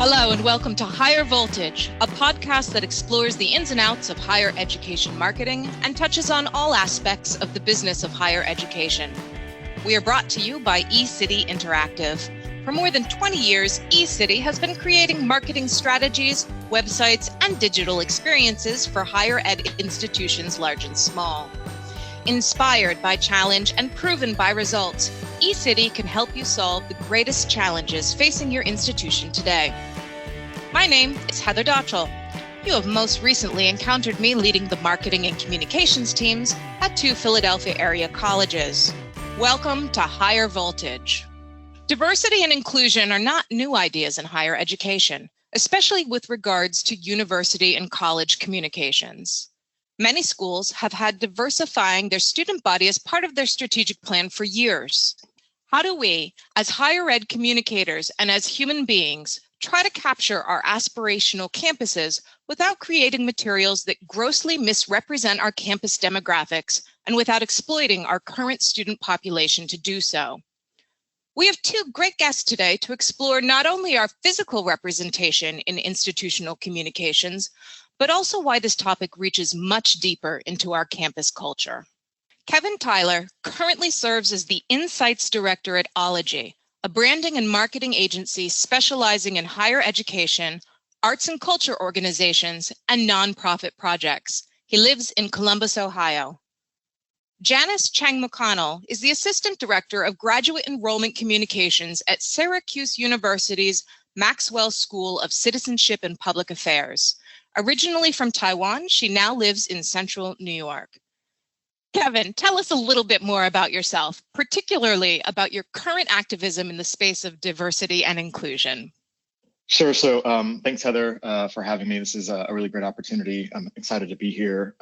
Hello and welcome to Higher Voltage, a podcast that explores the ins and outs of higher education marketing and touches on all aspects of the business of higher education. We are brought to you by eCity Interactive. For more than 20 years, eCity has been creating marketing strategies, websites, and digital experiences for higher ed institutions large and small. Inspired by challenge and proven by results, eCity can help you solve the greatest challenges facing your institution today. My name is Heather Dotchel. You have most recently encountered me leading the marketing and communications teams at two Philadelphia area colleges. Welcome to Higher Voltage. Diversity and inclusion are not new ideas in higher education, especially with regards to university and college communications. Many schools have had diversifying their student body as part of their strategic plan for years. How do we, as higher ed communicators and as human beings, try to capture our aspirational campuses without creating materials that grossly misrepresent our campus demographics and without exploiting our current student population to do so? We have two great guests today to explore not only our physical representation in institutional communications, but also why this topic reaches much deeper into our campus culture. Kevin Tyler currently serves as the Insights Director at Ology, a branding and marketing agency specializing in higher education, arts and culture organizations, and nonprofit projects. He lives in Columbus, Ohio. Janice Cheng-McConnell is the Assistant Director of Graduate Enrollment Communications at Syracuse University's Maxwell School of Citizenship and Public Affairs. Originally from Taiwan, she now lives in central New York. Kevin, tell us a little bit more about yourself, particularly about your current activism in the space of diversity and inclusion. Sure. So thanks, Heather, for having me. This is a really great opportunity. I'm excited to be here.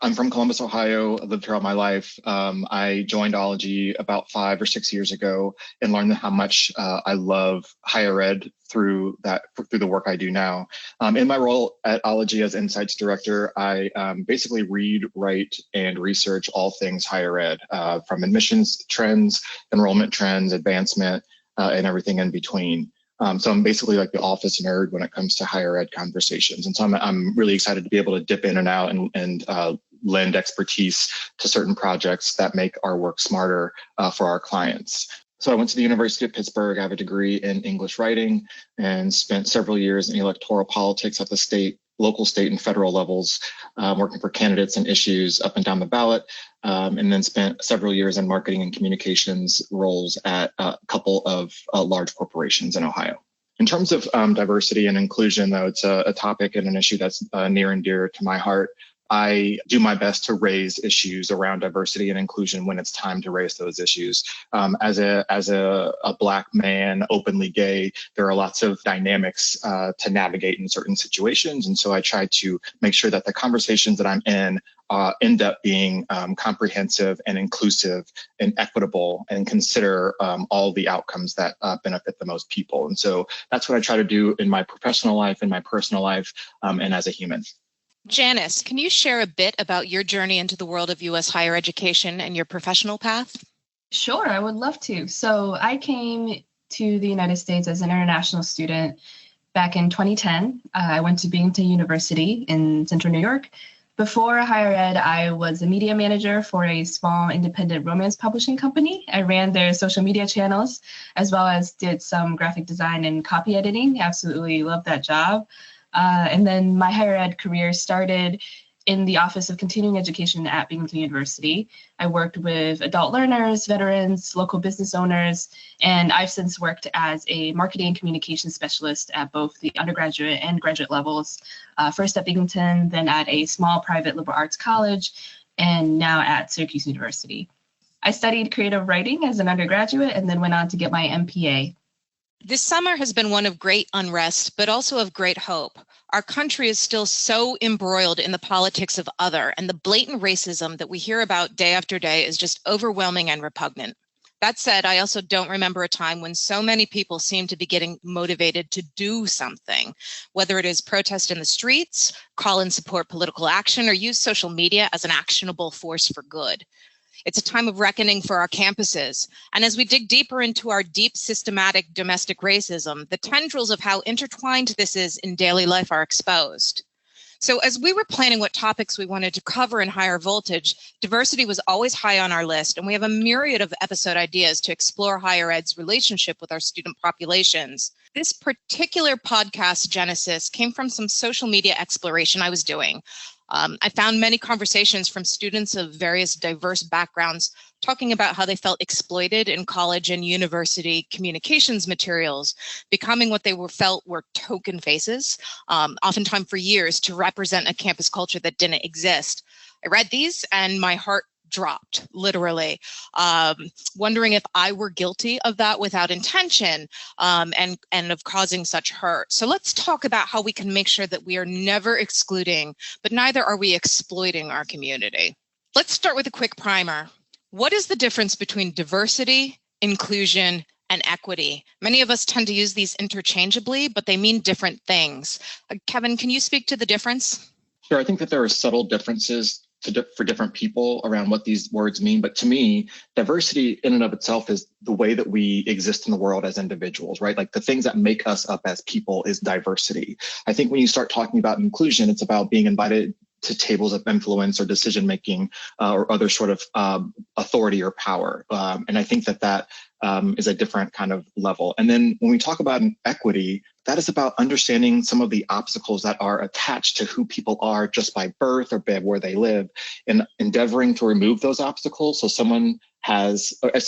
I'm from Columbus, Ohio. I lived here all my life. I joined Ology about 5 or 6 years ago and learned how much I love higher ed through the work I do now. In my role at Ology as Insights Director, I basically read, write, and research all things higher ed, from admissions trends, enrollment trends, advancement, and everything in between. So I'm basically like the office nerd when it comes to higher ed conversations. And so I'm really excited to be able to dip in and out and lend expertise to certain projects that make our work smarter for our clients. So I went to the University of Pittsburgh. I have a degree in English writing and spent several years in electoral politics at the local, state, and federal levels, working for candidates and issues up and down the ballot, and then spent several years in marketing and communications roles at a couple of large corporations in Ohio. In terms of diversity and inclusion, though, it's a topic and an issue that's near and dear to my heart. I do my best to raise issues around diversity and inclusion when it's time to raise those issues. As a Black man, openly gay, there are lots of dynamics to navigate in certain situations. And so I try to make sure that the conversations that I'm in end up being comprehensive and inclusive and equitable and consider all the outcomes that benefit the most people. And so that's what I try to do in my professional life, in my personal life, and as a human. Janice, can you share a bit about your journey into the world of U.S. higher education and your professional path? Sure, I would love to. So I came to the United States as an international student back in 2010. I went to Binghamton University in central New York. Before higher ed, I was a media manager for a small independent romance publishing company. I ran their social media channels, as well as did some graphic design and copy editing. Absolutely loved that job. And then my higher ed career started in the Office of Continuing Education at Binghamton University. I worked with adult learners, veterans, local business owners, and I've since worked as a marketing and communication specialist at both the undergraduate and graduate levels, first at Binghamton, then at a small private liberal arts college, and now at Syracuse University. I studied creative writing as an undergraduate and then went on to get my MPA. This summer has been one of great unrest, but also of great hope. Our country is still so embroiled in the politics of other, and the blatant racism that we hear about day after day is just overwhelming and repugnant. That said, I also don't remember a time when so many people seem to be getting motivated to do something, whether it is protest in the streets, call and support political action, or use social media as an actionable force for good. It's a time of reckoning for our campuses. And as we dig deeper into our deep systematic domestic racism, the tendrils of how intertwined this is in daily life are exposed. So as we were planning what topics we wanted to cover in Higher Voltage, diversity was always high on our list, and we have a myriad of episode ideas to explore higher ed's relationship with our student populations. This particular podcast genesis came from some social media exploration I was doing. I found many conversations from students of various diverse backgrounds talking about how they felt exploited in college and university communications materials, becoming what they felt were token faces, oftentimes for years, to represent a campus culture that didn't exist. I read these and my heart dropped, literally, wondering if I were guilty of that without intention, and of causing such hurt. So let's talk about how we can make sure that we are never excluding, but neither are we exploiting our community. Let's start with a quick primer. What is the difference between diversity, inclusion, and equity? Many of us tend to use these interchangeably, but they mean different things. Kevin, can you speak to the difference? Sure. I think that there are subtle differences for different people around what these words mean. But to me, diversity in and of itself is the way that we exist in the world as individuals, right? Like the things that make us up as people is diversity. I think when you start talking about inclusion, it's about being invited to tables of influence or decision making or other sort of authority or power. And I think that is a different kind of level. And then when we talk about equity, that is about understanding some of the obstacles that are attached to who people are just by birth or by where they live, and endeavoring to remove those obstacles so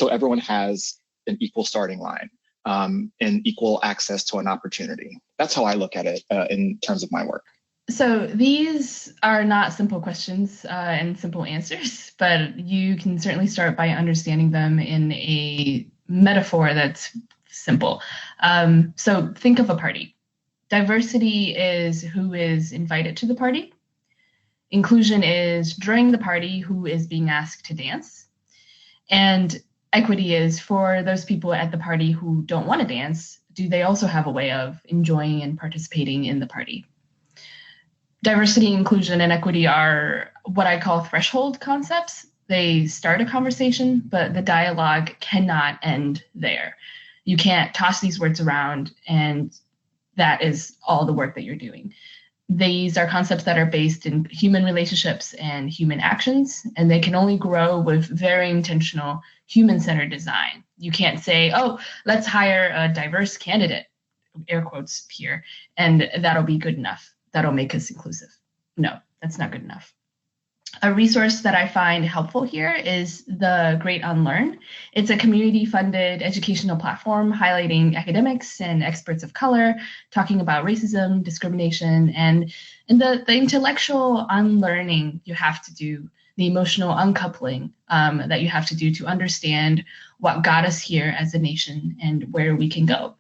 everyone has an equal starting line and equal access to an opportunity. That's how I look at it in terms of my work. So these are not simple questions and simple answers, but you can certainly start by understanding them in a metaphor that's simple. So think of a party. Diversity is who is invited to the party. Inclusion is during the party who is being asked to dance. And equity is for those people at the party who don't want to dance, do they also have a way of enjoying and participating in the party? Diversity, inclusion, and equity are what I call threshold concepts. They start a conversation, but the dialogue cannot end there. You can't toss these words around, and that is all the work that you're doing. These are concepts that are based in human relationships and human actions, and they can only grow with very intentional human-centered design. You can't say, oh, let's hire a diverse candidate, air quotes here, and that'll be good enough. That'll make us inclusive. No, that's not good enough. A resource that I find helpful here is the Great Unlearn. It's a community-funded educational platform highlighting academics and experts of color, talking about racism, discrimination, and the intellectual unlearning you have to do, the emotional uncoupling that you have to do to understand what got us here as a nation and where we can go.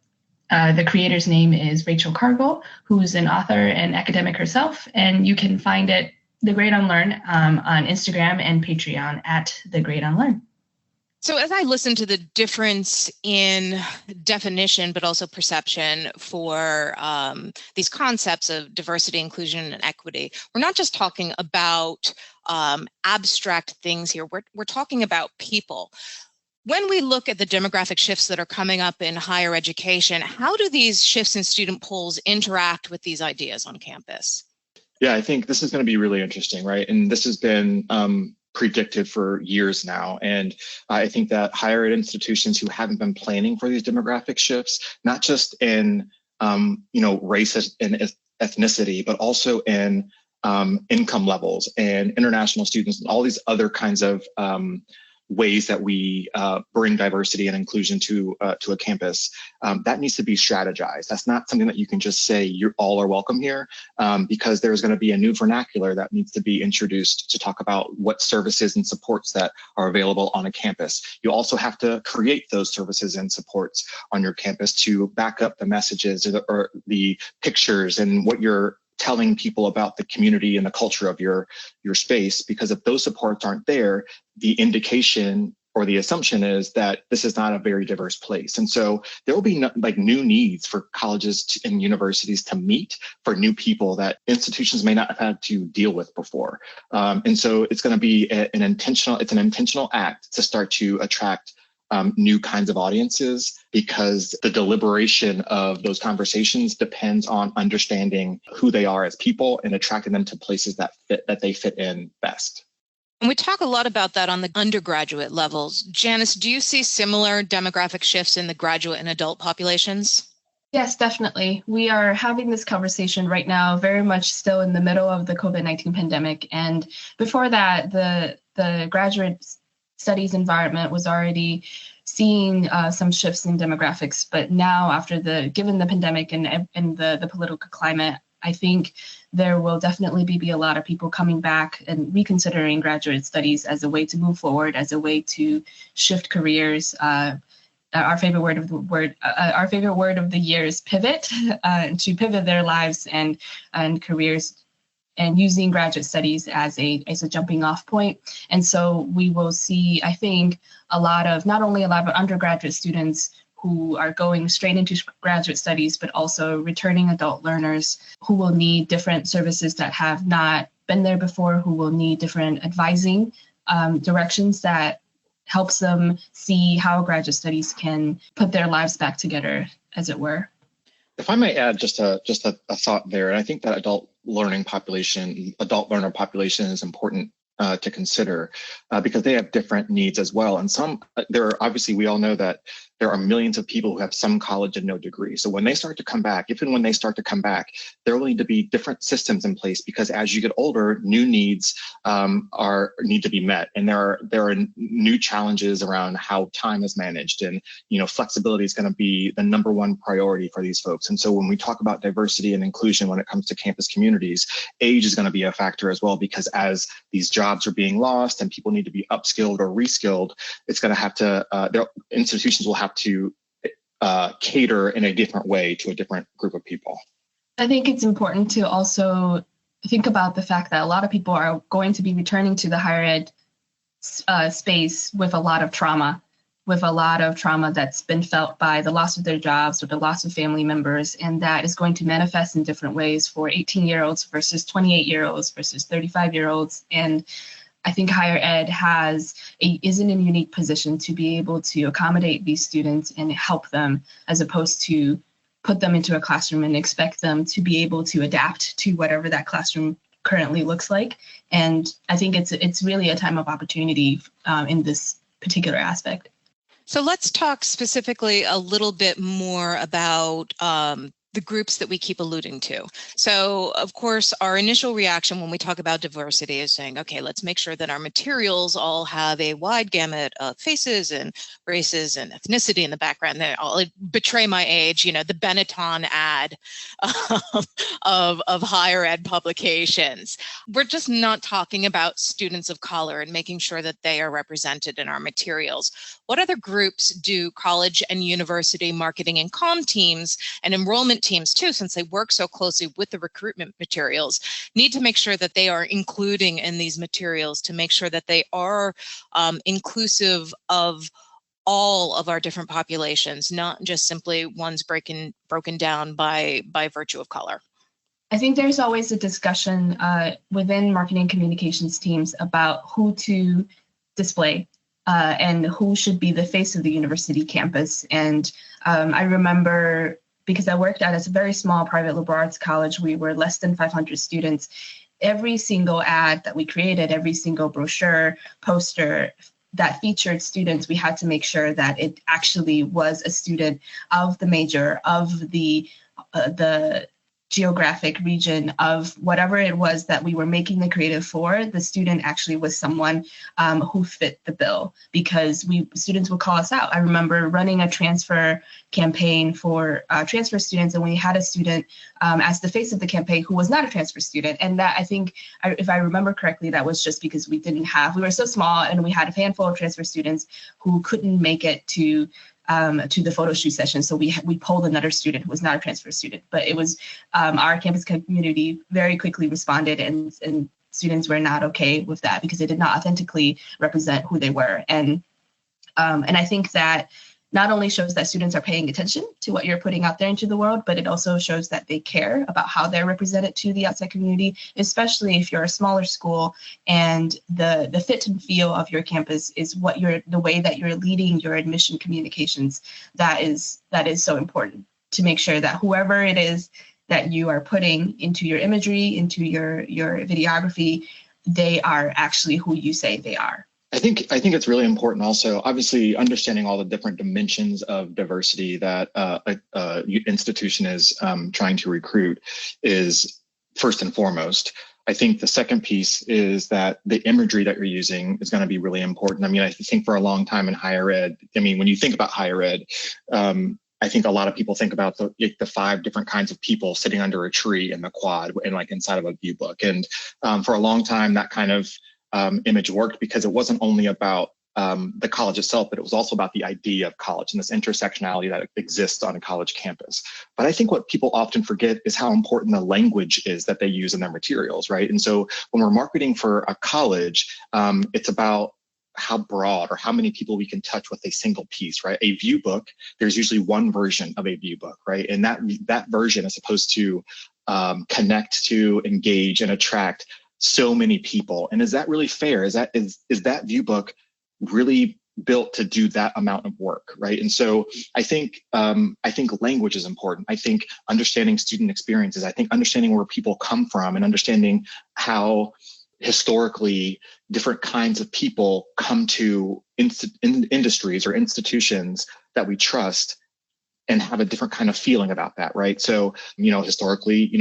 The creator's name is Rachel Cargill, who's an author and academic herself, and you can find it, The Great Unlearn, on Instagram and Patreon at The Great Unlearn. So as I listen to the difference in definition, but also perception for these concepts of diversity, inclusion, and equity, we're not just talking about abstract things here. We're talking about people. When we look at the demographic shifts that are coming up in higher education, how do these shifts in student polls interact with these ideas on campus? Yeah, I think this is going to be really interesting, right? And this has been predicted for years now. And I think that higher ed institutions who haven't been planning for these demographic shifts, not just in race and ethnicity, but also in income levels and international students and all these other kinds of ways that we bring diversity and inclusion to a campus, that needs to be strategized. That's not something that you can just say you all are welcome here, because there's going to be a new vernacular that needs to be introduced to talk about what services and supports that are available on a campus. You also have to create those services and supports on your campus to back up the messages or the pictures and what you're telling people about the community and the culture of your space, because if those supports aren't there, the indication or the assumption is that this is not a very diverse place. And so there will be new needs for colleges and universities to meet for new people that institutions may not have had to deal with before. And so it's going to be an intentional act to start to attract new kinds of audiences, because the deliberation of those conversations depends on understanding who they are as people and attracting them to places that they fit in best. And we talk a lot about that on the undergraduate levels. Janice, do you see similar demographic shifts in the graduate and adult populations? Yes, definitely. We are having this conversation right now, very much still in the middle of the COVID-19 pandemic. And before that, the graduate studies environment was already seeing some shifts in demographics. But now, given the pandemic and the political climate, I think there will definitely be a lot of people coming back and reconsidering graduate studies as a way to move forward, as a way to shift careers. Our favorite word of the year is pivot, to pivot their lives and careers, and using graduate studies as a jumping off point. And so we will see, I think, not only a lot of undergraduate students who are going straight into graduate studies, but also returning adult learners who will need different services that have not been there before, who will need different advising directions that helps them see how graduate studies can put their lives back together, as it were. If I may add just a thought there, and I think that adult learner population is important to consider because they have different needs as well. And obviously we all know that there are millions of people who have some college and no degree. So when they start to come back, there will need to be different systems in place, because as you get older, new needs need to be met. And there are new challenges around how time is managed. And, flexibility is going to be the number one priority for these folks. And so when we talk about diversity and inclusion, when it comes to campus communities, age is going to be a factor as well, because as these jobs are being lost and people need to be upskilled or reskilled, it's going to have to, institutions will have to cater in a different way to a different group of people. I think it's important to also think about the fact that a lot of people are going to be returning to the higher ed space with a lot of trauma that's been felt by the loss of their jobs or the loss of family members. And that is going to manifest in different ways for 18-year-olds versus 28-year-olds versus 35-year-olds. And I think higher ed is in a unique position to be able to accommodate these students and help them, as opposed to put them into a classroom and expect them to be able to adapt to whatever that classroom currently looks like. And I think it's really a time of opportunity in this particular aspect. So let's talk specifically a little bit more about the groups that we keep alluding to. So, of course, our initial reaction when we talk about diversity is saying, okay, let's make sure that our materials all have a wide gamut of faces and races and ethnicity in the background. I'll betray my age, the Benetton ad of higher ed publications. We're just not talking about students of color and making sure that they are represented in our materials. What other groups do college and university marketing and comm teams and enrollment teams too, since they work so closely with the recruitment materials, need to make sure that they are including in these materials to make sure that they are inclusive of all of our different populations, not just simply ones broken down by virtue of color? I think there's always a discussion within marketing communications teams about who to display and who should be the face of the university campus. And I remember, because I worked at a very small private liberal arts college, we were less than 500 students. Every single ad that we created, every single brochure, poster that featured students, we had to make sure that it actually was a student of the major, of the geographic region, of whatever it was that we were making the creative for. The student actually was someone who fit the bill, because students would call us out. I remember running a transfer campaign for transfer students, and we had a student as the face of the campaign who was not a transfer student. And that, I think, if I remember correctly, that was just because we were so small and we had a handful of transfer students who couldn't make it to the photo shoot session. So we polled another student who was not a transfer student, but it was our campus community very quickly responded, and students were not okay with that because it did not authentically represent who they were. And And I think that not only shows that students are paying attention to what you're putting out there into the world, but it also shows that they care about how they're represented to the outside community, especially if you're a smaller school and the fit and feel of your campus is the way that you're leading your admission communications. That is so important to make sure that whoever it is that you are putting into your imagery, into your videography, they are actually who you say they are. I think it's really important also, obviously, understanding all the different dimensions of diversity that a institution is trying to recruit is first and foremost. I think the second piece is that the imagery that you're using is going to be really important. I mean, I think for a long time in higher ed, I mean, when you think about higher ed, I think a lot of people think about the 5 different kinds of people sitting under a tree in the quad and like inside of a view book. And for a long time, that kind of image worked because it wasn't only about the college itself, but it was also about the idea of college and this intersectionality that exists on a college campus. But I think what people often forget is how important the language is that they use in their materials, right? And so when we're marketing for a college, it's about how broad or how many people we can touch with a single piece, right? A view book, there's usually one version of a view book, right? And that version is supposed to connect to, engage, and attract so many people. And is that really fair? Is that view book really built to do that amount of work, right? And so I think language is important. I think understanding student experiences, I think understanding where people come from and understanding how historically different kinds of people come to industries or institutions that we trust and have a different kind of feeling about that, right? So, historically,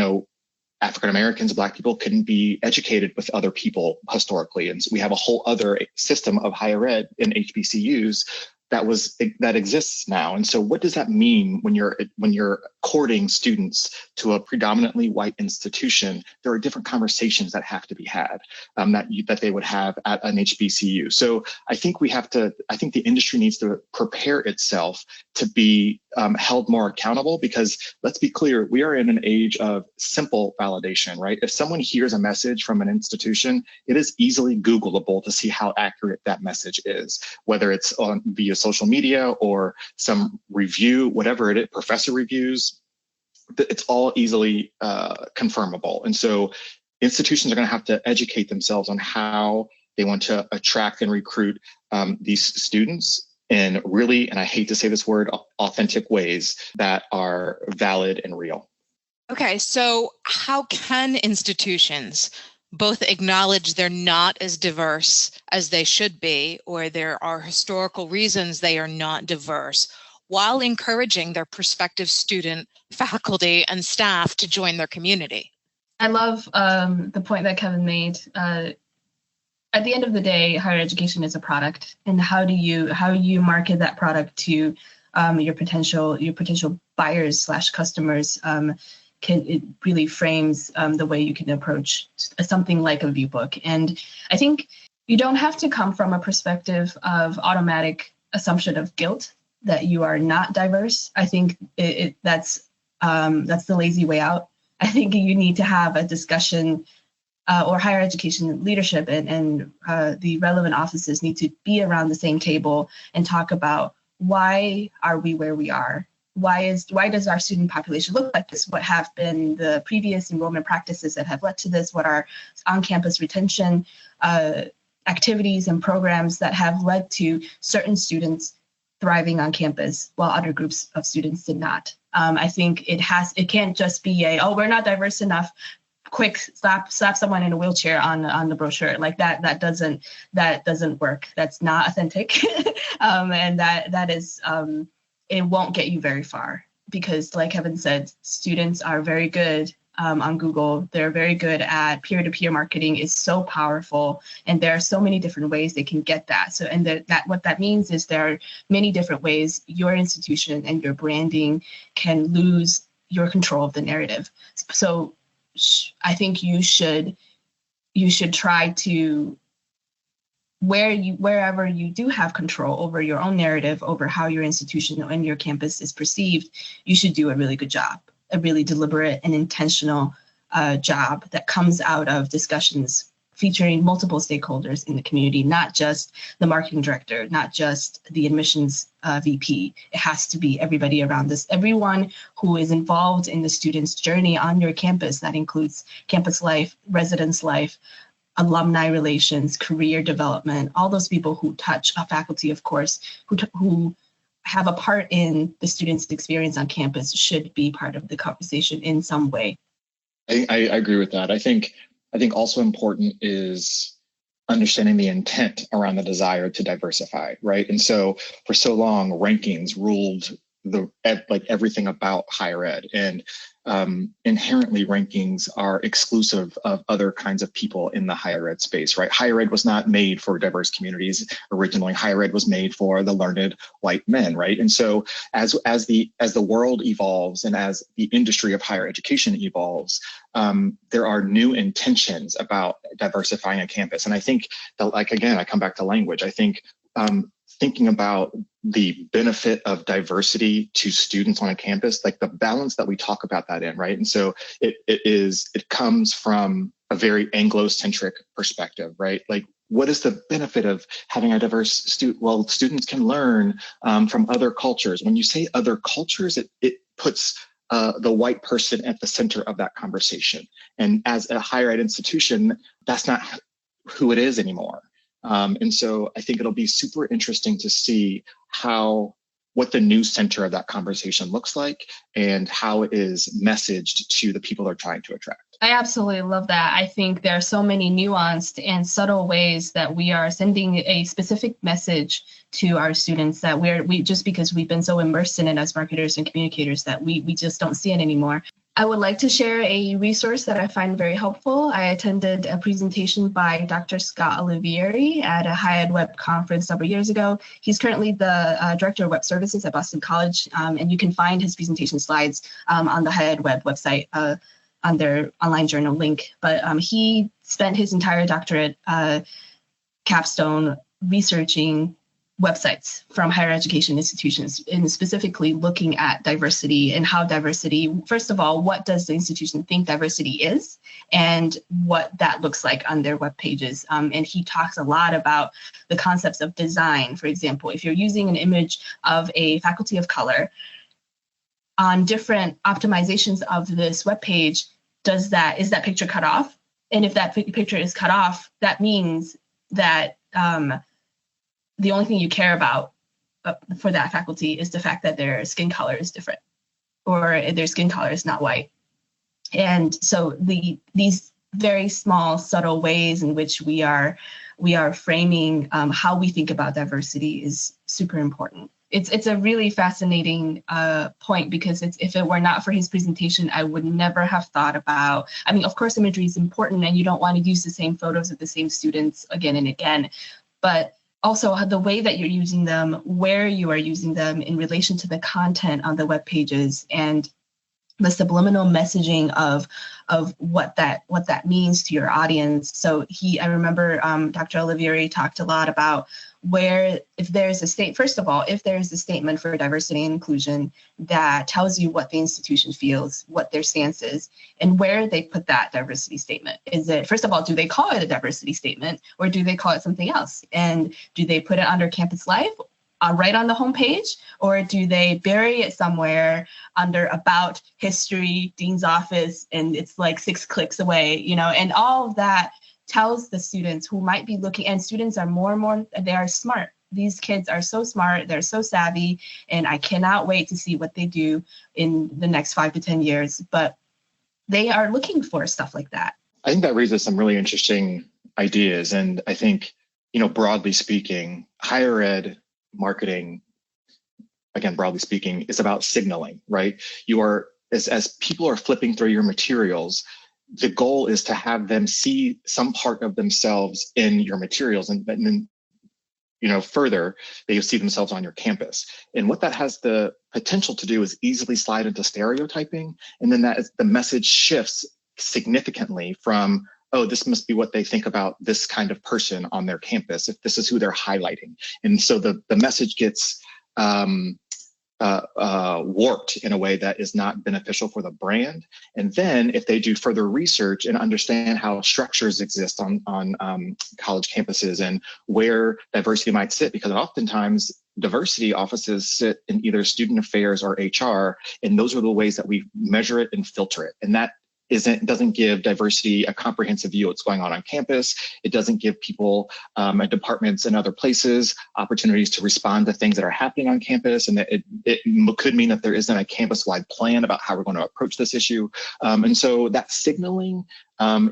African Americans, Black people couldn't be educated with other people historically. And so we have a whole other system of higher ed in HBCUs that exists now. And so what does that mean when you're courting students to a predominantly white institution? There are different conversations that have to be had that they would have at an HBCU. So I think the industry needs to prepare itself to be held more accountable, because let's be clear, we are in an age of simple validation, right? If someone hears a message from an institution, it is easily Googleable to see how accurate that message is, whether it's via social media or some review, whatever it is, professor reviews, it's all easily confirmable. And so institutions are going to have to educate themselves on how they want to attract and recruit these students in really, and I hate to say this word, authentic ways that are valid and real. Okay, so how can institutions both acknowledge they're not as diverse as they should be, or there are historical reasons they are not diverse, while encouraging their prospective student, faculty, and staff to join their community? I love the point that Kevin made. At the end of the day, higher education is a product, and how do you market that product to your potential buyers / customers? It really frames the way you can approach something like a view book. And I think you don't have to come from a perspective of automatic assumption of guilt that you are not diverse. I think that's the lazy way out. I think you need to have a discussion, or higher education leadership and the relevant offices need to be around the same table and talk about, why are we where we are? Why does our student population look like this? What have been the previous enrollment practices that have led to this? What are on-campus retention activities and programs that have led to certain students thriving on campus while other groups of students did not? I think it can't just be we're not diverse enough, quick slap someone in a wheelchair on the brochure. Like that doesn't work. That's not authentic. And that is it won't get you very far, because like Kevin said, students are very good on Google. They're very good at peer-to-peer marketing is so powerful, and there are so many different ways they can get that. So, and that what that means is there are many different ways your institution and your branding can lose your control of the narrative. So I think you should try to, wherever you do have control over your own narrative, over how your institution and your campus is perceived, you should do a really good job, a really deliberate and intentional job that comes out of discussions featuring multiple stakeholders in the community, not just the marketing director, not just the admissions VP. It has to be everybody around this, everyone who is involved in the student's journey on your campus. That includes campus life, residence life, alumni relations, career development, all those people who touch a faculty, of course, who have a part in the student's experience on campus should be part of the conversation in some way. I agree with that. I think also important is understanding the intent around the desire to diversify, right? And so for so long, rankings ruled everything about higher ed, and inherently rankings are exclusive of other kinds of people in the higher ed space, right? Higher ed was not made for diverse communities originally. Higher ed was made for the learned white men, right? And so as the world evolves and as the industry of higher education evolves, there are new intentions about diversifying a campus. And I think that, again, I come back to language. I think thinking about the benefit of diversity to students on a campus, like the balance that we talk about that in, right? And so it comes from a very Anglo-centric perspective, right? Like, what is the benefit of having a diverse student? Well, students can learn from other cultures. When you say other cultures, it puts the white person at the center of that conversation. And as a higher ed institution, that's not who it is anymore. And so I think it'll be super interesting to see what the new center of that conversation looks like and how it is messaged to the people they're trying to attract. I absolutely love that. I think there are so many nuanced and subtle ways that we are sending a specific message to our students that we just because we've been so immersed in it as marketers and communicators that we just don't see it anymore. I would like to share a resource that I find very helpful. I attended a presentation by Dr. Scott Olivieri at a higher ed web conference several years ago. He's currently the director of web services at Boston College, and you can find his presentation slides on the higher ed web website on their online journal link. But he spent his entire doctorate capstone researching websites from higher education institutions, and specifically looking at diversity and how diversity, first of all, what does the institution think diversity is and what that looks like on their web pages. And he talks a lot about the concepts of design. For example, if you're using an image of a faculty of color on different optimizations of this web page, is that picture cut off? And if that picture is cut off, that means that the only thing you care about for that faculty is the fact that their skin color is different or their skin color is not white. And so these very small, subtle ways in which we are framing how we think about diversity is super important. It's a really fascinating point because if it were not for his presentation, I would never have thought about, I mean, of course, imagery is important and you don't want to use the same photos of the same students again and again, but also the way that you're using them, where you are using them in relation to the content on the web pages and the subliminal messaging of what that means to your audience. So I remember Dr. Olivieri talked a lot about if there's a statement for diversity and inclusion that tells you what the institution feels, what their stance is, and where they put that diversity statement. Is it, first of all, do they call it a diversity statement or do they call it something else? And do they put it under campus life right on the homepage, or do they bury it somewhere under about history, dean's office, and it's like 6 clicks away, and all of that tells the students who might be looking, and students are more and more, they are smart. These kids are so smart, they're so savvy, and I cannot wait to see what they do in the next 5 to 10 years, but they are looking for stuff like that. I think that raises some really interesting ideas. And I think, broadly speaking, higher ed marketing, again, broadly speaking, is about signaling, right? You are, as people are flipping through your materials, the goal is to have them see some part of themselves in your materials, and then, further, they see themselves on your campus. And what that has the potential to do is easily slide into stereotyping, and then the message shifts significantly from, oh, this must be what they think about this kind of person on their campus, if this is who they're highlighting. And so the message gets warped in a way that is not beneficial for the brand. And then if they do further research and understand how structures exist on college campuses and where diversity might sit, because oftentimes diversity offices sit in either student affairs or HR, and those are the ways that we measure it and filter it. And that doesn't give diversity a comprehensive view of what's going on campus. It doesn't give people at departments and other places opportunities to respond to things that are happening on campus. And that it could mean that there isn't a campus-wide plan about how we're going to approach this issue. And so that signaling can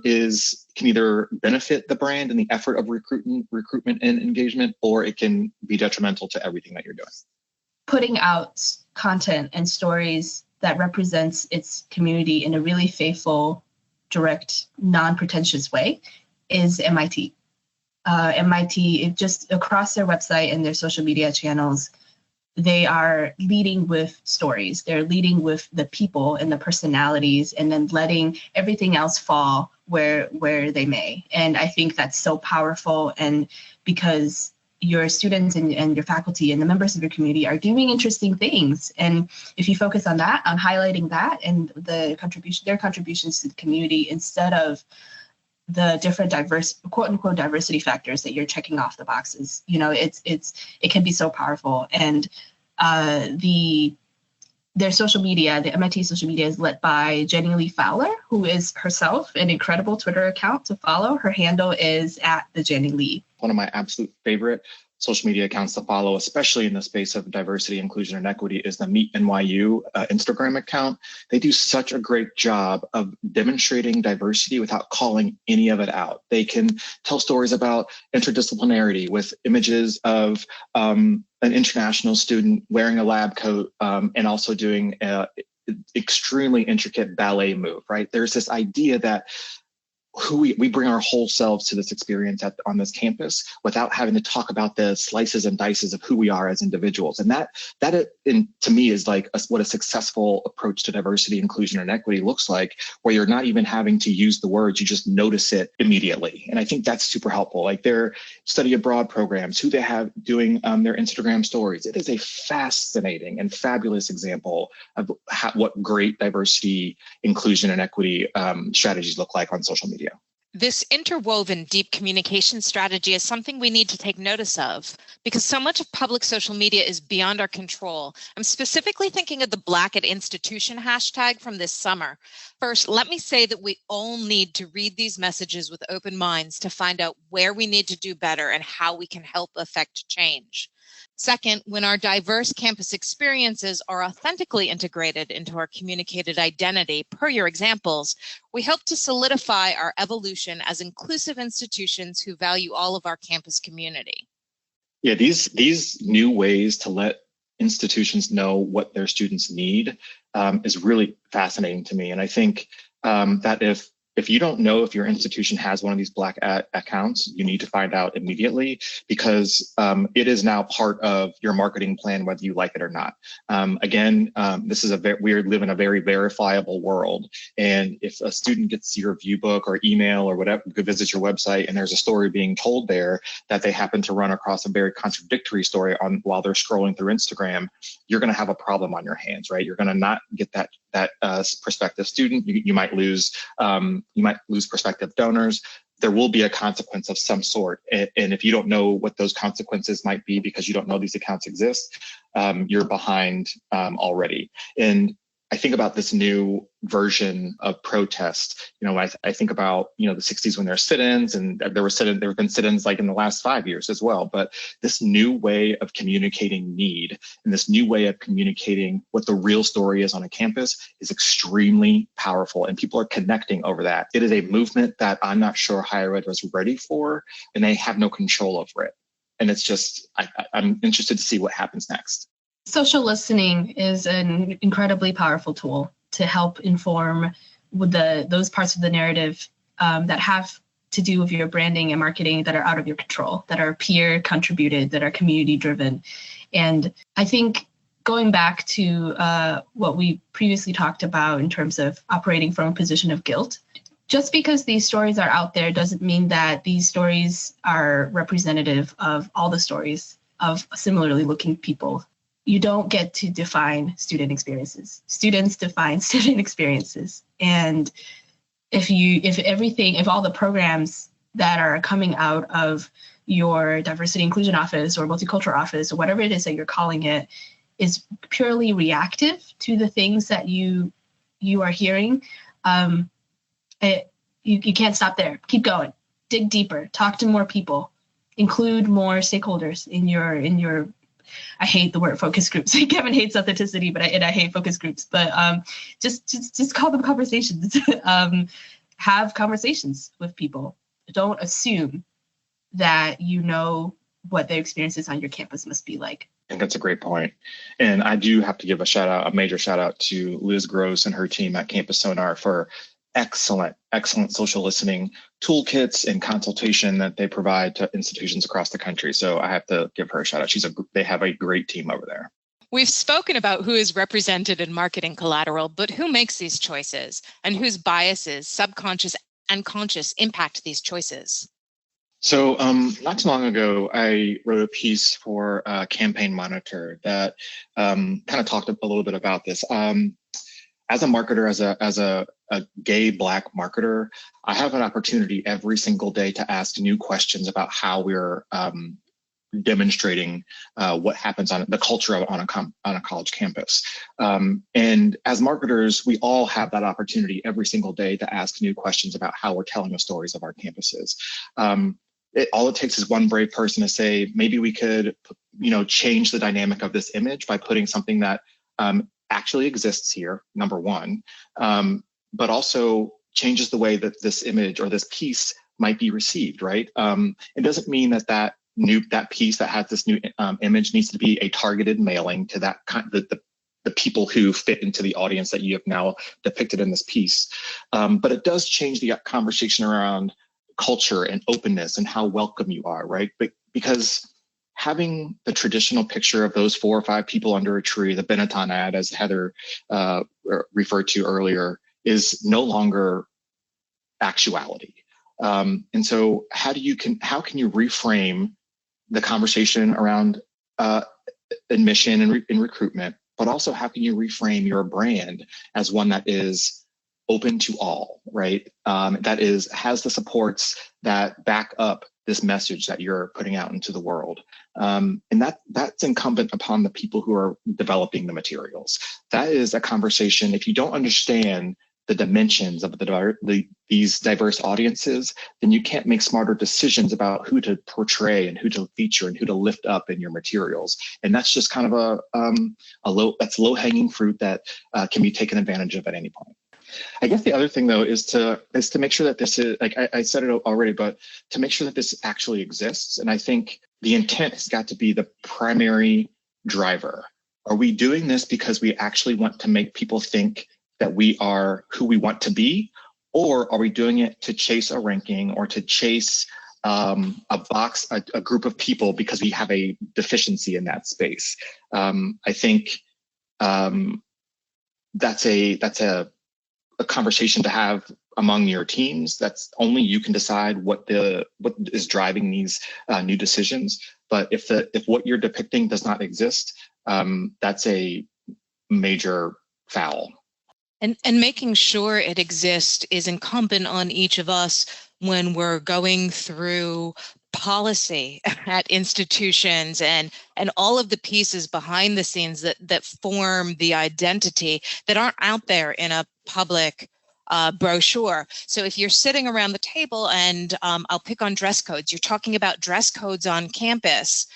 either benefit the brand and the effort of recruitment and engagement, or it can be detrimental to everything that you're doing. Putting out content and stories that represents its community in a really faithful, direct, non-pretentious way is MIT. MIT, just across their website and their social media channels, they are leading with stories. They're leading with the people and the personalities, and then letting everything else fall where they may. And I think that's so powerful, and because your students and your faculty and the members of your community are doing interesting things. And if you focus on that, on highlighting that and their contributions to the community, instead of the different quote unquote diversity factors that you're checking off the boxes, it can be so powerful. And their social media, the MIT social media, is led by Jenny Lee Fowler, who is herself an incredible Twitter account to follow. Her handle is @thejennylee. One of my absolute favorite social media accounts to follow, especially in the space of diversity, inclusion, and equity, is the Meet NYU Instagram account. They do such a great job of demonstrating diversity without calling any of it out. They can tell stories about interdisciplinarity with images of an international student wearing a lab coat and also doing an extremely intricate ballet move, right? There's this idea that we bring our whole selves to this experience on this campus without having to talk about the slices and dices of who we are as individuals. And that to me is like what a successful approach to diversity, inclusion, and equity looks like, where you're not even having to use the words, you just notice it immediately. And I think that's super helpful. Like their study abroad programs, who they have doing their Instagram stories. It is a fascinating and fabulous example of what great diversity, inclusion, and equity strategies look like on social media. This interwoven deep communication strategy is something we need to take notice of, because so much of public social media is beyond our control. I'm specifically thinking of the Black at Institution hashtag from this summer. First, let me say that we all need to read these messages with open minds to find out where we need to do better and how we can help affect change. Second, when our diverse campus experiences are authentically integrated into our communicated identity, per your examples, we help to solidify our evolution as inclusive institutions who value all of our campus community. Yeah, these new ways to let institutions know what their students need is really fascinating to me. And I think that if you don't know if your institution has one of these Black accounts, you need to find out immediately, because it is now part of your marketing plan, whether you like it or not. This is we live in a very verifiable world. And if a student gets your view book or email or whatever, visits your website, and there's a story being told there that they happen to run across a very contradictory story on while they're scrolling through Instagram, you're going to have a problem on your hands, right? You're going to not get that prospective student. You might lose prospective donors. There will be a consequence of some sort. And if you don't know what those consequences might be because you don't know these accounts exist, you're behind already. And I think about this new version of protest. I think about, the 60s when there are sit-ins, and there have been sit-ins like in the last 5 years as well. But this new way of communicating need and this new way of communicating what the real story is on a campus is extremely powerful, and people are connecting over that. It is a movement that I'm not sure higher ed was ready for, and they have no control over it. And it's just, I'm interested to see what happens next. Social listening is an incredibly powerful tool to help inform those parts of the narrative that have to do with your branding and marketing that are out of your control, that are peer contributed, that are community driven. And I think going back to what we previously talked about in terms of operating from a position of guilt, just because these stories are out there doesn't mean that these stories are representative of all the stories of similarly looking people. you don't get to define student experiences. Students define student experiences. And if all the programs that are coming out of your diversity inclusion office or multicultural office or whatever it is that you're calling it is purely reactive to the things that you are hearing, you can't stop there. Keep going, dig deeper, talk to more people, include more stakeholders in your. I hate the word focus groups. Kevin hates authenticity, but I hate focus groups. But just call them conversations. Have conversations with people. Don't assume that you know what their experiences on your campus must be like. I think that's a great point. And I do have to give a major shout out to Liz Gross and her team at Campus Sonar for excellent social listening toolkits and consultation that they provide to institutions across the country. So I have to give her a shout out. They have a great team over there. We've spoken about who is represented in marketing collateral, but who makes these choices and whose biases, subconscious and conscious, impact these choices? So not too long ago, I wrote a piece for Campaign Monitor that kind of talked a little bit about this. As a marketer, as a gay Black marketer, I have an opportunity every single day to ask new questions about how we're demonstrating what happens on the culture on a college campus. And as marketers, we all have that opportunity every single day to ask new questions about how we're telling the stories of our campuses. All it takes is one brave person to say, maybe we could, change the dynamic of this image by putting something that actually exists here, number one, but also changes the way that this image or this piece might be received, right? It doesn't mean that piece that has this new image needs to be a targeted mailing to that the people who fit into the audience that you have now depicted in this piece. But it does change the conversation around culture and openness and how welcome you are, right? But because having the traditional picture of those 4 or 5 people under a tree, the Benetton ad, as Heather referred to earlier, is no longer actuality. And so how can you reframe the conversation around admission and recruitment, but also how can you reframe your brand as one that is open to all, right? That has the supports that back up this message that you're putting out into the world. And that's incumbent upon the people who are developing the materials. That is a conversation. If you don't understand the dimensions of these diverse audiences, then you can't make smarter decisions about who to portray and who to feature and who to lift up in your materials. And that's just kind of that's low-hanging fruit that can be taken advantage of at any point. I guess the other thing, though, is to make sure that this is, like I said it already, but to make sure that this actually exists. And I think the intent has got to be the primary driver. Are we doing this because we actually want to make people think that we are who we want to be? Or are we doing it to chase a ranking or to chase a group of people because we have a deficiency in that space? I think that's a conversation to have among your teams. That's only you can decide what is driving these new decisions. But if what you're depicting does not exist, that's a major foul. And making sure it exists is incumbent on each of us when we're going through policy at institutions and all of the pieces behind the scenes that form the identity that aren't out there in a public brochure. So if you're sitting around the table and I'll pick on dress codes, you're talking about dress codes on campus.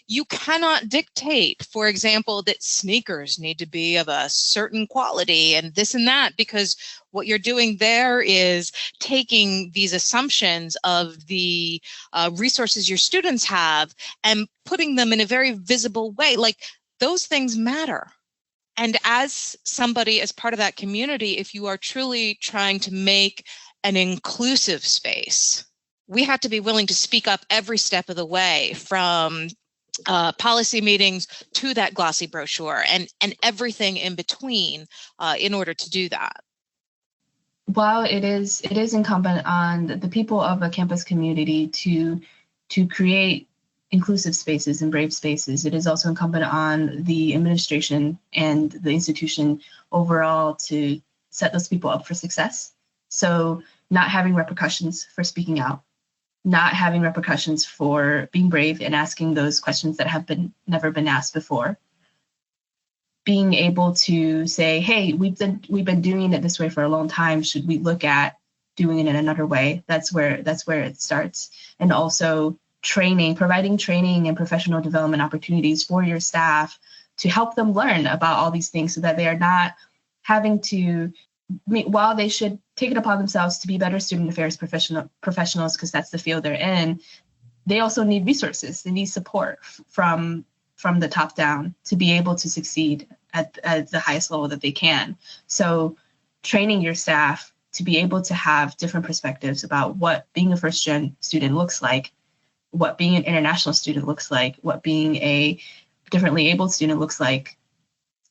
You cannot dictate, for example, that sneakers need to be of a certain quality and this and that, because what you're doing there is taking these assumptions of the resources your students have and putting them in a very visible way. Like, those things matter. And as somebody, as part of that community, if you are truly trying to make an inclusive space, we have to be willing to speak up every step of the way, from policy meetings to that glossy brochure and everything in between in order to do that. While it is incumbent on the people of a campus community to create inclusive spaces and brave spaces. It is also incumbent on the administration and the institution overall to set those people up for success. So not having repercussions for speaking out, not having repercussions for being brave and asking those questions that have never been asked before. Being able to say, hey, we've been doing it this way for a long time. Should we look at doing it in another way? That's where it starts. And also providing training and professional development opportunities for your staff to help them learn about all these things so that they are not having to, while they should take it upon themselves to be better student affairs professionals, because that's the field they're in, they also need resources. They need support from the top down to be able to succeed at the highest level that they can. So training your staff to be able to have different perspectives about what being a first-gen student looks like, what being an international student looks like, what being a differently abled student looks like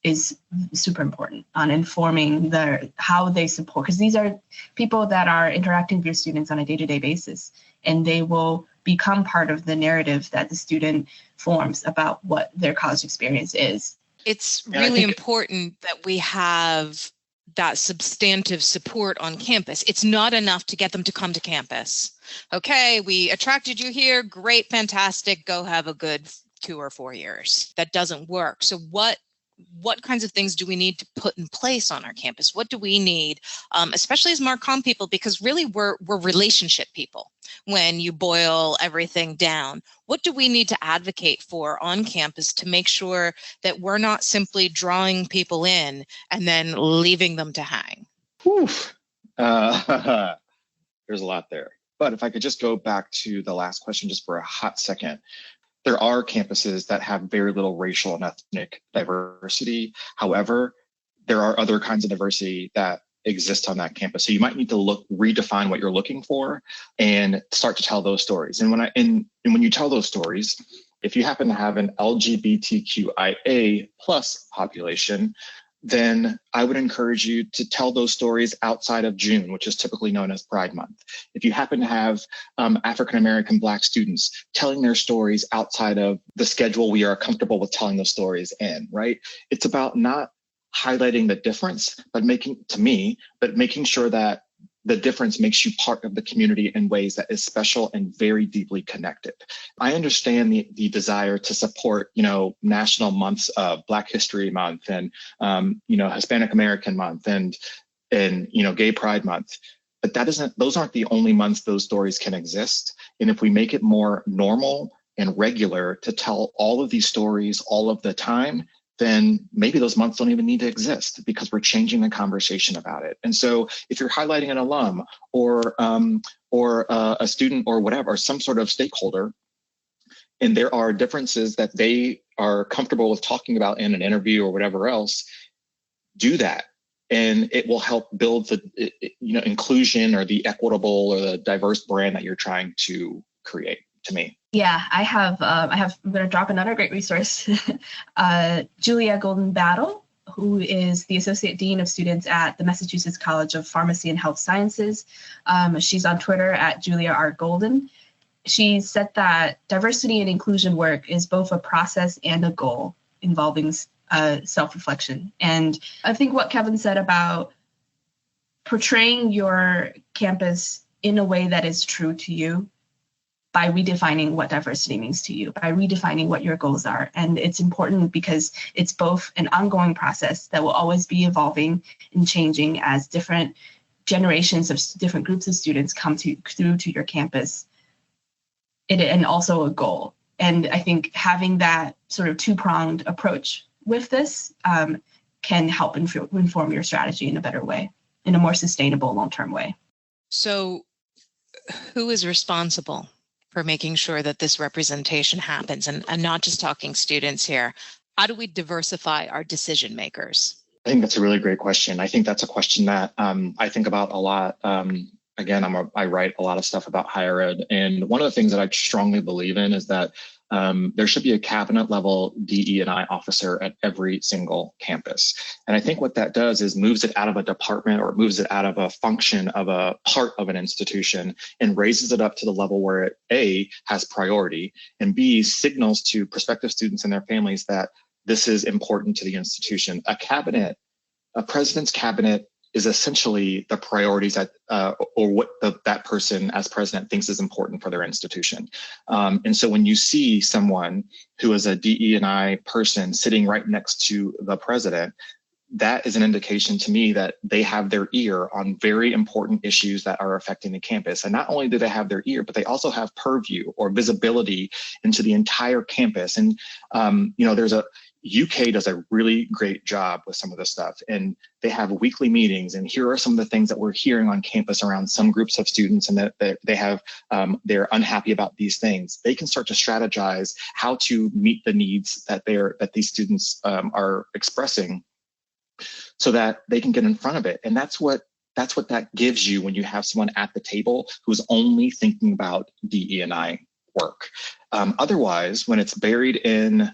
is super important on informing how they support, because these are people that are interacting with your students on a day-to-day basis, and they will become part of the narrative that the student forms about what their college experience is. It's really important that we have that substantive support on campus. It's not enough to get them to come to campus. Okay, we attracted you here. Great, fantastic. Go have a good 2 or 4 years. That doesn't work. So what kinds of things do we need to put in place on our campus? What do we need, especially as Marcom people, because really we're relationship people when you boil everything down. What do we need to advocate for on campus to make sure that we're not simply drawing people in and then leaving them to hang? There's a lot there. But if I could just go back to the last question just for a hot second. There are campuses that have very little racial and ethnic diversity. However, there are other kinds of diversity that exist on that campus. So you might need to redefine what you're looking for and start to tell those stories. And when you tell those stories, if you happen to have an LGBTQIA plus population, then I would encourage you to tell those stories outside of June, which is typically known as Pride Month. If you happen to have African-American Black students telling their stories outside of the schedule we are comfortable with telling those stories in, right? It's about not highlighting the difference, but making sure that the difference makes you part of the community in ways that is special and very deeply connected. I understand the desire to support, national months of Black History Month and, Hispanic American Month and Gay Pride Month. But those aren't the only months those stories can exist. And if we make it more normal and regular to tell all of these stories all of the time, then maybe those months don't even need to exist because we're changing the conversation about it. And so if you're highlighting an alum or a student or whatever, or some sort of stakeholder, and there are differences that they are comfortable with talking about in an interview or whatever else, do that. And it will help build the inclusion or the equitable or the diverse brand that you're trying to create, to me. Yeah, I'm going to drop another great resource. Julia Golden Battle, who is the Associate Dean of Students at the Massachusetts College of Pharmacy and Health Sciences. She's on Twitter at Julia R. Golden. She said that diversity and inclusion work is both a process and a goal involving self-reflection. And I think what Kevin said about portraying your campus in a way that is true to you, by redefining what diversity means to you, by redefining what your goals are. And it's important because it's both an ongoing process that will always be evolving and changing as different generations of different groups of students come through to your campus, and also a goal. And I think having that sort of two-pronged approach with this can help inform your strategy in a better way, in a more sustainable long-term way. So who is responsible for making sure that this representation happens? And I'm not just talking students here. How do we diversify our decision makers? I think that's a really great question. I think that's a question that I think about a lot. Again, I write a lot of stuff about higher ed. And one of the things that I strongly believe in is that there should be a cabinet level DE&I officer at every single campus. And I think what that does is moves it out of a department, or moves it out of a function of a part of an institution, and raises it up to the level where it A, has priority, and B, signals to prospective students and their families that this is important to the institution. A president's cabinet is essentially the priorities that, or what that person as president thinks is important for their institution. And so when you see someone who is a DE&I person sitting right next to the president, that is an indication to me that they have their ear on very important issues that are affecting the campus. And not only do they have their ear, but they also have purview or visibility into the entire campus. And, UK does a really great job with some of this stuff, and they have weekly meetings, and here are some of the things that we're hearing on campus around some groups of students, and that they're unhappy about these things. They can start to strategize how to meet the needs that these students are expressing, so that they can get in front of it. And that's what that gives you when you have someone at the table who's only thinking about DE&I work. Otherwise, when it's buried in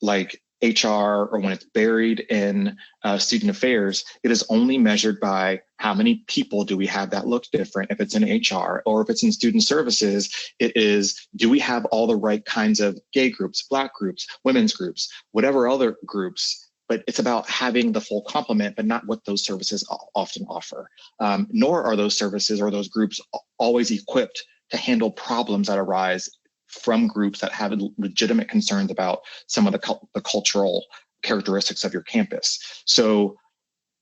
like HR, or when it's buried in student affairs, it is only measured by how many people do we have that look different. If it's in HR, or if it's in student services, it is, do we have all the right kinds of gay groups, Black groups, women's groups, whatever other groups. But it's about having the full complement, but not what those services often offer. Nor are those services or those groups always equipped to handle problems that arise from groups that have legitimate concerns about some of the cultural characteristics of your campus. So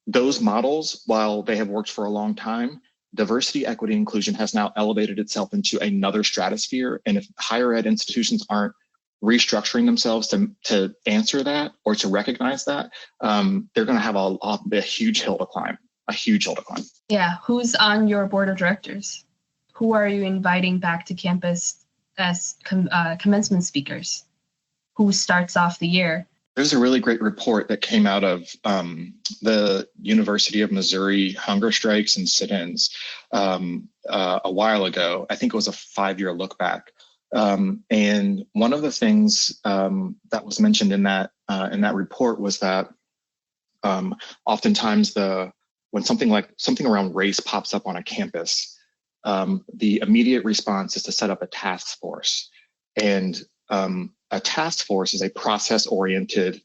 those models, while they have worked for a long time, diversity, equity, inclusion has now elevated itself into another stratosphere. And if higher ed institutions aren't restructuring themselves to answer that or to recognize that, they're going to have a huge hill to climb, Yeah. Who's on your board of directors? Who are you inviting back to campus as commencement speakers? Who starts off the year? There's a really great report that came out of the University of Missouri hunger strikes and sit-ins a while ago. I think it was a 5-year look back. And one of the things that was mentioned in that report was that oftentimes when something around race pops up on a campus, the immediate response is to set up a task force. And a task force is a process-oriented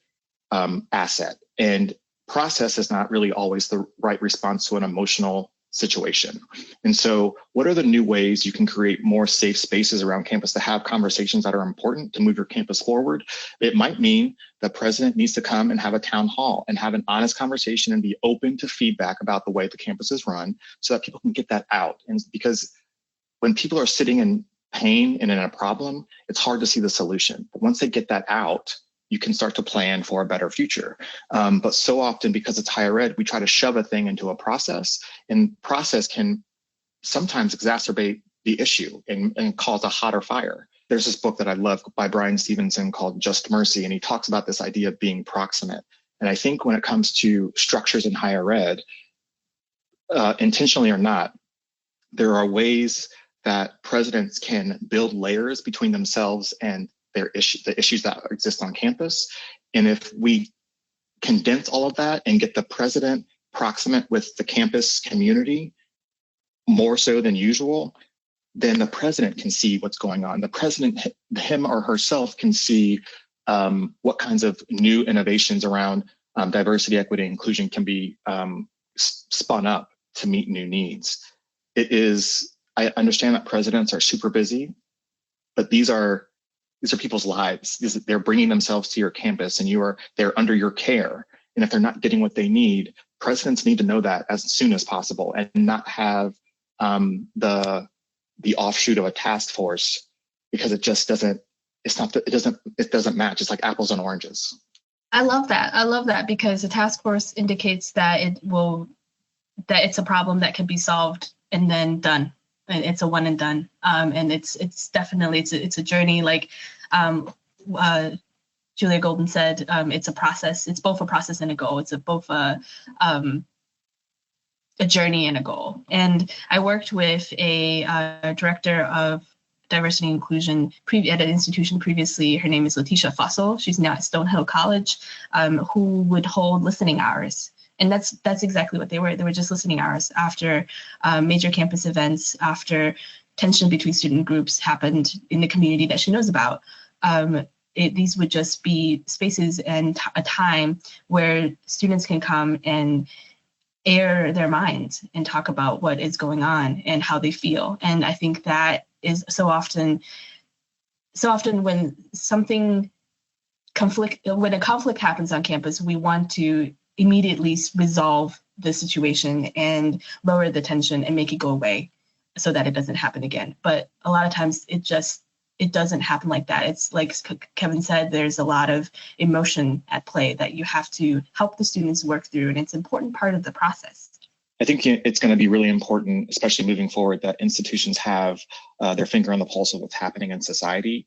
asset. And process is not really always the right response to an emotional situation. And so what are the new ways you can create more safe spaces around campus to have conversations that are important to move your campus forward? It might mean the president needs to come and have a town hall and have an honest conversation and be open to feedback about the way the campus is run, so that people can get that out. And because when people are sitting in pain and in a problem, it's hard to see the solution. But once they get that out, you can start to plan for a better future. But so often, because it's higher ed, we try to shove a thing into a process, and process can sometimes exacerbate the issue and cause a hotter fire. There's this book that I love by Brian Stevenson called Just Mercy, and he talks about this idea of being proximate. And I think when it comes to structures in higher ed, intentionally or not, there are ways that presidents can build layers between themselves and the issues that exist on campus. And if we condense all of that and get the president proximate with the campus community more so than usual, then the president can see what's going on. The president, him or herself, can see what kinds of new innovations around diversity, equity, and inclusion can be spun up to meet new needs. I understand that presidents are super busy, but these are people's lives. They're bringing themselves to your campus, and they're under your care. And if they're not getting what they need, presidents need to know that as soon as possible, and not have the offshoot of a task force, because it just doesn't. It doesn't match. It's like apples and oranges. I love that because the task force indicates that it's a problem that can be solved and then done. And it's a one and done. And it's definitely a journey. Like Julia Golden said, it's a process. It's both a process and a goal. It's both a journey and a goal. And I worked with a director of diversity and inclusion at an institution previously. Her name is Letitia Fussell. She's now at Stonehill College, who would hold listening hours. And that's exactly what they were. They were just listening hours after major campus events, after tension between student groups happened in the community that she knows about. These would just be spaces and a time where students can come and air their minds and talk about what is going on and how they feel. And I think that is so often when when a conflict happens on campus, we want to immediately resolve the situation and lower the tension and make it go away so that it doesn't happen again. But a lot of times it doesn't happen like that. It's like Kevin said, there's a lot of emotion at play that you have to help the students work through, and it's an important part of the process. I think it's going to be really important, especially moving forward, that institutions have their finger on the pulse of what's happening in society.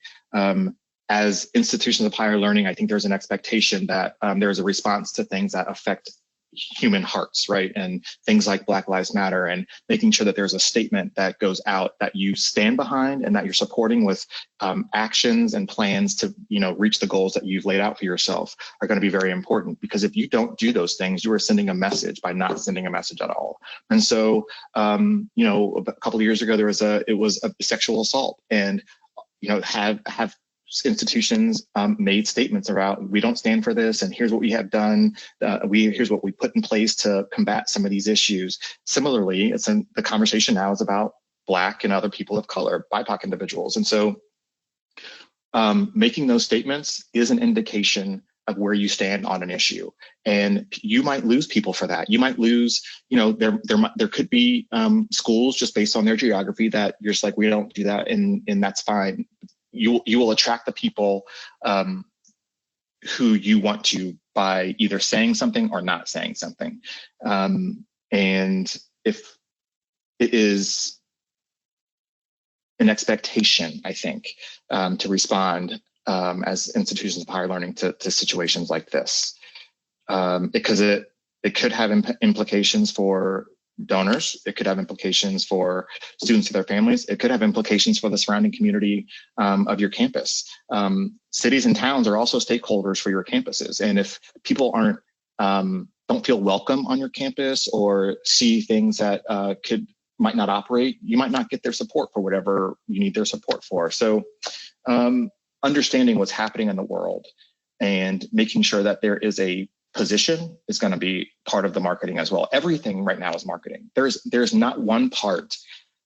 As institutions of higher learning, I think there's an expectation that there's a response to things that affect human hearts, right? And things like Black Lives Matter, and making sure that there's a statement that goes out that you stand behind and that you're supporting with actions and plans to, reach the goals that you've laid out for yourself are going to be very important. Because if you don't do those things, you are sending a message by not sending a message at all. And so, a couple of years ago, it was a sexual assault, and have institutions made statements about, we don't stand for this, and here's what we have done. Here's what we put in place to combat some of these issues. Similarly, the conversation now is about Black and other people of color, BIPOC individuals. And so making those statements is an indication of where you stand on an issue. And you might lose people for that. You might lose, there could be schools just based on their geography that you're just like, we don't do that, and that's fine. You will attract the people who you want to by either saying something or not saying something. And if it is an expectation, I think, to respond as institutions of higher learning to situations like this, because it could have implications for donors. It could have implications for students and their families. It could have implications for the surrounding community of your campus. Cities and towns are also stakeholders for your campuses. And if people don't feel welcome on your campus or see things that might not operate, you might not get their support for whatever you need their support for. So understanding what's happening in the world and making sure that there is a position is going to be part of the marketing as well. Everything right now is marketing. There's not one part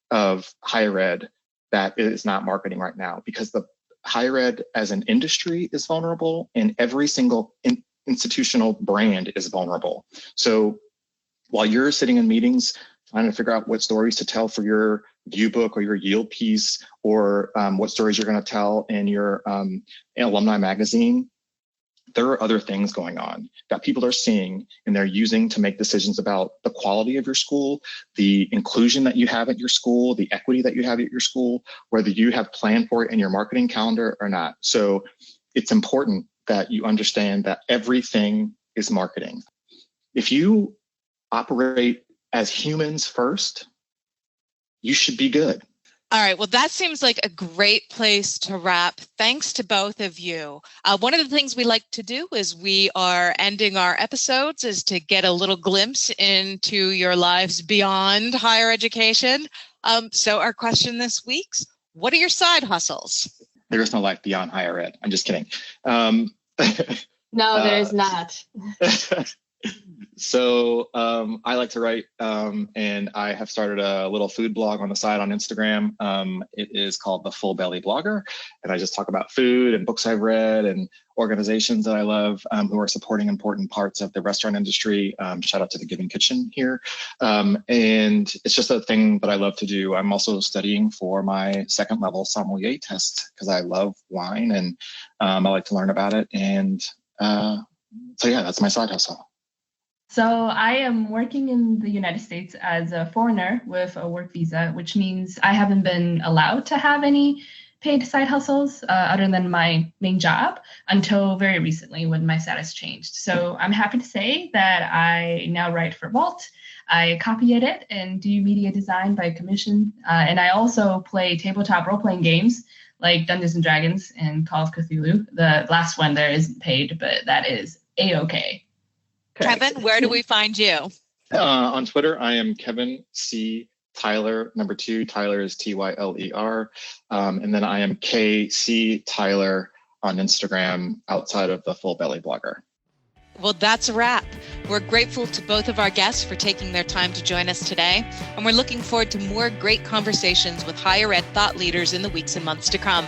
of higher ed that is not marketing right now, because the higher ed as an industry is vulnerable, and every single institutional brand is vulnerable. So while you're sitting in meetings trying to figure out what stories to tell for your view book or your yield piece, or what stories you're going to tell in your alumni magazine, there are other things going on that people are seeing and they're using to make decisions about the quality of your school, the inclusion that you have at your school, the equity that you have at your school, whether you have planned for it in your marketing calendar or not. So it's important that you understand that everything is marketing. If you operate as humans first, you should be good. All right. Well, that seems like a great place to wrap. Thanks to both of you. One of the things we like to do is we are ending our episodes is to get a little glimpse into your lives beyond higher education. So our question this week's, what are your side hustles? There is no life beyond higher ed. I'm just kidding. No, there is not. So I like to write, and I have started a little food blog on the side on Instagram. It is called The Full Belly Blogger, and I just talk about food and books I've read and organizations that I love who are supporting important parts of the restaurant industry. Shout out to the Giving Kitchen here. And it's just a thing that I love to do. I'm also studying for my second level sommelier test because I love wine, and I like to learn about it. And so yeah, that's my side hustle. So I am working in the United States as a foreigner with a work visa, which means I haven't been allowed to have any paid side hustles other than my main job until very recently when my status changed. So I'm happy to say that I now write for Vault. I copy edit and do media design by commission. And I also play tabletop role-playing games like Dungeons and Dragons and Call of Cthulhu. The last one there isn't paid, but that is A-OK. Kevin, where do we find you? On Twitter, I am Kevin C. Tyler, number 2. Tyler is Tyler. And then I am KC Tyler on Instagram outside of the Full Belly Blogger. Well, that's a wrap. We're grateful to both of our guests for taking their time to join us today, and we're looking forward to more great conversations with higher ed thought leaders in the weeks and months to come.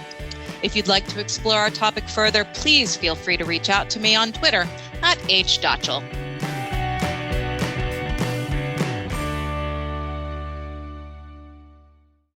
If you'd like to explore our topic further, please feel free to reach out to me on Twitter @Dotchel.